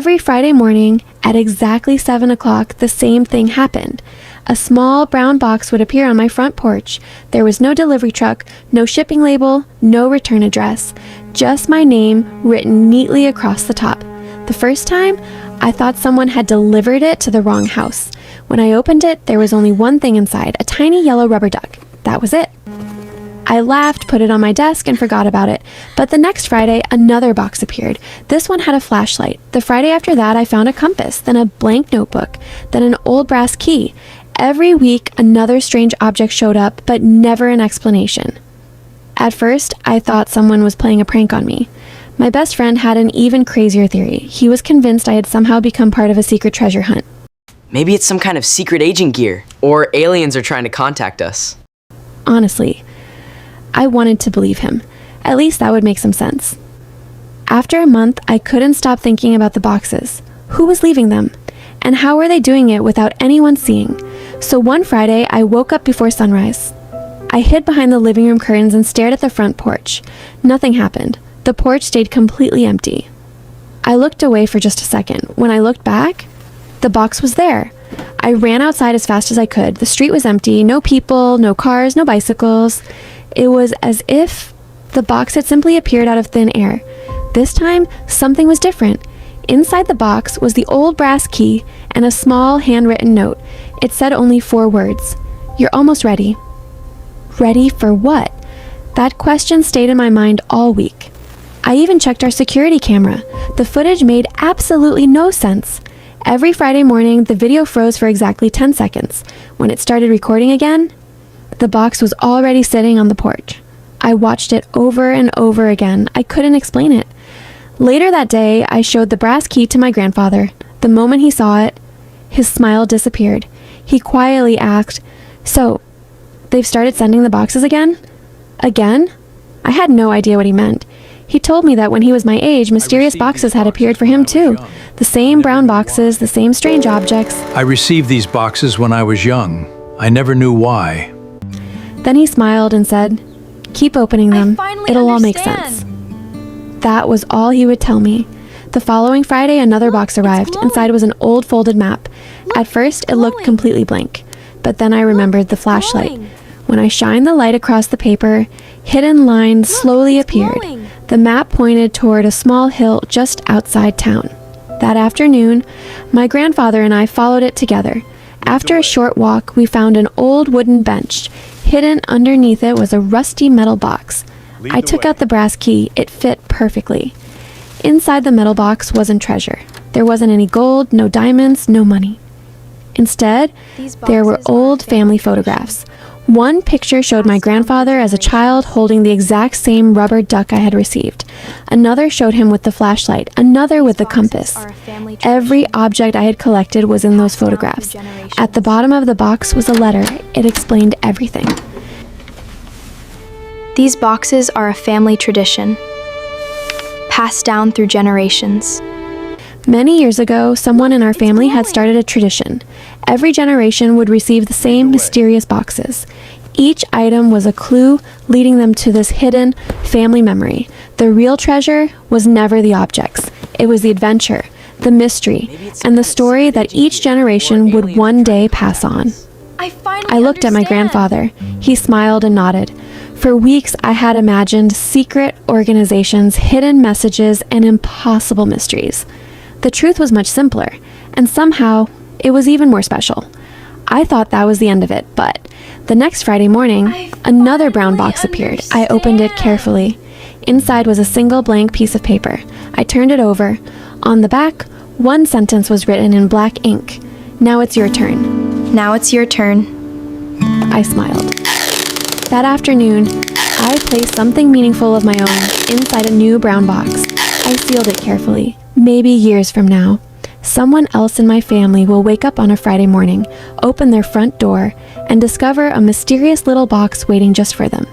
Every Friday morning at exactly 7 o'clock, the same thing happened. A small brown box would appear on my front porch. There was no delivery truck, no shipping label, no return address, just my name written neatly across the top. The first time, I thought someone had delivered it to the wrong house. When I opened it, there was only one thing inside, a tiny yellow rubber duck. That was it. I laughed, put it on my desk, and forgot about it. But the next Friday, another box appeared. This one had a flashlight. The Friday after that, I found a compass, then a blank notebook, then an old brass key. Every week, another strange object showed up, but never an explanation. At first, I thought someone was playing a prank on me. My best friend had an even crazier theory. He was convinced I had somehow become part of a secret treasure hunt. Maybe it's some kind of secret agent gear, or aliens are trying to contact us. Honestly, I wanted to believe him. At least that would make some sense. After a month, I couldn't stop thinking about the boxes. Who was leaving them? And how were they doing it without anyone seeing? So one Friday, I woke up before sunrise. I hid behind the living room curtains and stared at the front porch. Nothing happened. The porch stayed completely empty. I looked away for just a second. When I looked back, the box was there. I ran outside as fast as I could. The street was empty, no people, no cars, no bicycles. It was as if the box had simply appeared out of thin air. This time, something was different. Inside the box was the old brass key and a small handwritten note. It said only 4 words. "You're almost ready." Ready for what? That question stayed in my mind all week. I even checked our security camera. The footage made absolutely no sense. Every Friday morning, the video froze for exactly 10 seconds. When it started recording again, the box was already sitting on the porch. I watched it over and over again. I couldn't explain it. Later that day, I showed the brass key to my grandfather. The moment he saw it, his smile disappeared. He quietly asked, "So, they've started sending the boxes again?" Again? I had no idea what he meant. He told me that when he was my age, mysterious boxes had appeared for him too. The same brown boxes, the same strange objects. I received these boxes when I was young. I never knew why. Then he smiled and said, "Keep opening them. It'll all make sense." That was all he would tell me. The following Friday, another box arrived. Inside was an old folded map. At first, it looked completely blank. But then I remembered the flashlight. When I shined the light across the paper, hidden lines slowly appeared. The map pointed toward a small hill just outside town. That afternoon, my grandfather and I followed it together. After a short walk, we found an old wooden bench. Hidden underneath it was a rusty metal box. I took out the brass key. It fit perfectly. Inside the metal box wasn't treasure. There wasn't any gold, no diamonds, no money. Instead, there were old family photographs. One picture showed my grandfather as a child holding the exact same rubber duck I had received. Another showed him with the flashlight, another with the compass. Every object I had collected was in those photographs. At the bottom of the box was a letter. It explained everything. These boxes are a family tradition, passed down through generations. Many years ago, someone in our family had started a tradition. Every generation would receive the same mysterious boxes. Each item was a clue leading them to this hidden family memory. The real treasure was never the objects. It was the adventure, the mystery, and the story that each generation would one day pass on. I looked at my grandfather. He smiled and nodded. For weeks, I had imagined secret organizations, hidden messages, and impossible mysteries. The truth was much simpler, and somehow, it was even more special. I thought that was the end of it, but the next Friday morning, another brown box appeared. I opened it carefully. Inside was a single blank piece of paper. I turned it over. On the back, one sentence was written in black ink. "Now it's your turn." Now it's your turn. I smiled. That afternoon, I placed something meaningful of my own inside a new brown box. I sealed it carefully. Maybe years from now, someone else in my family will wake up on a Friday morning, open their front door, and discover a mysterious little box waiting just for them.